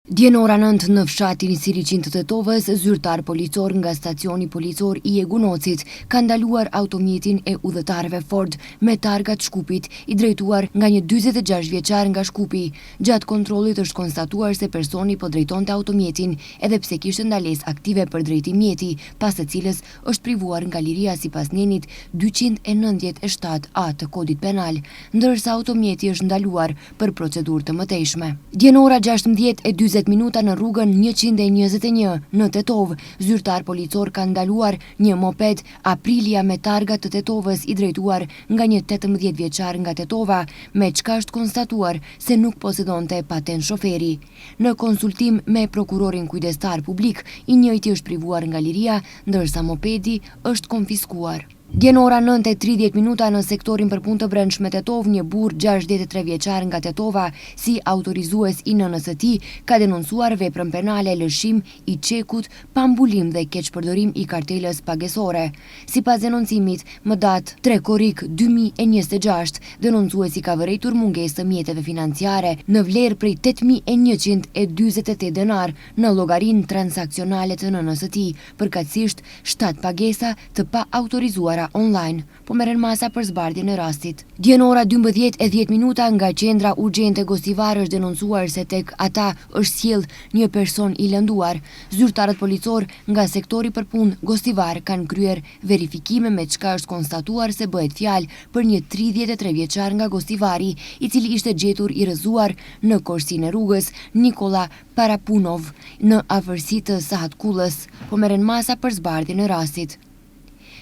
Dje në ora 9 në fshatin Siriqin të Tetovës, zyrtar policor nga stacioni policor i Egunocit ka ndaluar automjetin e udhëtarëve Ford me targat Shkupit, i drejtuar nga një 46 vjeçar nga Shkupi. Gjatë kontrollit është konstatuar se personi po drejtonte automjetin edhe pse kishte ndalesë aktive për drejtim mjeti, pas të cilës është privuar nga liria sipas njenit 297A të kodit penal, ndërsa automjeti është ndaluar për procedurë të mëtejshme. Dje në ora 16:40 minuta në rrugën 121 në Tetovë, zyrtar policor ka ndaluar një moped Aprilia me targat të Tetovës i drejtuar nga një 18 vjeçar nga Tetova, me çka është konstatuar se nuk posedonte patent shoferi. Në konsultim me prokurorin kujdestar publik, i njëjti është privuar nga liria, ndërsa mopedi është konfiskuar. Dje në ora 9:30 minuta në sektorin për punë të brendshme Tetovë, një burr 63 vjeçar nga Tetova, si autorizues i nënës së tij, ka denoncuar veprën penale lëshim i çekut pa mbulim dhe keqpërdorim i kartelës pagesore. Sipas denoncimit, më datë 3 korrik 2026, denoncuesi ka vërejtur mungesë të mjeteve financiare në vlerë prej 8.148 denar në llogarinë transaksionale të nënës së tij, përkatësisht 7 pagesa të pa autorizuar online, po merren masa për zbardhjen e rastit. Dje në ora 12:10 minuta nga qendra urgjente Gostivar është denoncuar se tek ata është sjell një person i lënduar. Zyrtarët policor nga sektori për punë Gostivar kanë kryer verifikime me çka është konstatuar se bëhet fjalë për një 33 vjeçar nga Gostivari, i cili ishte gjetur i rrëzuar në korsinë e rrugës Nikola Parapunov në afërsi të Sahatkullës, po merren masa për zbardhjen e rastit.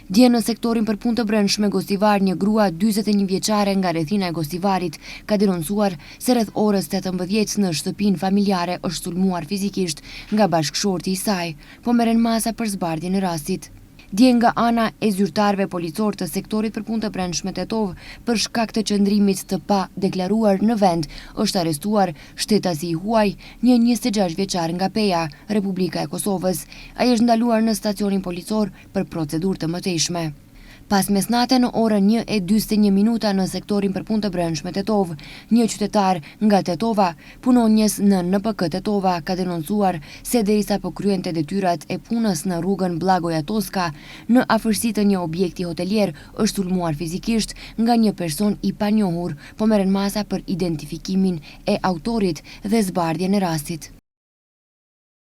Dje në sektorin për punë të brendshme Gostivar, një grua 41 vjeçare nga rrethina e Gostivarit ka denoncuar se rreth orës 18 në shtëpinë familjare është sulmuar fizikisht nga bashkëshorti i saj, po merren masa për zbardhjen e rastit. Dje nga ana e zyrtarëve policor të sektorit për punë të brendshme Tetovë, për shkak të qëndrimit të pa deklaruar në vend, është arrestuar shtetasi i huaj, një 26 vjeçar nga Peja, Republika e Kosovës. Ai është ndaluar në stacionin policor për procedurë të mëtejshme. Pas mesnate në orën 1:41 minuta në sektorin për punë të brendshme Tetovë, një qytetar nga Tetova, punonjës në NPK Tetova, ka denoncuar se derisa po kryente detyrat e punës në rrugën Blagoja Toska, në afërsi të një objekti hotelier, është sulmuar fizikisht nga një person i panjohur, po merren masa për identifikimin e autorit dhe zbardhjen e rastit.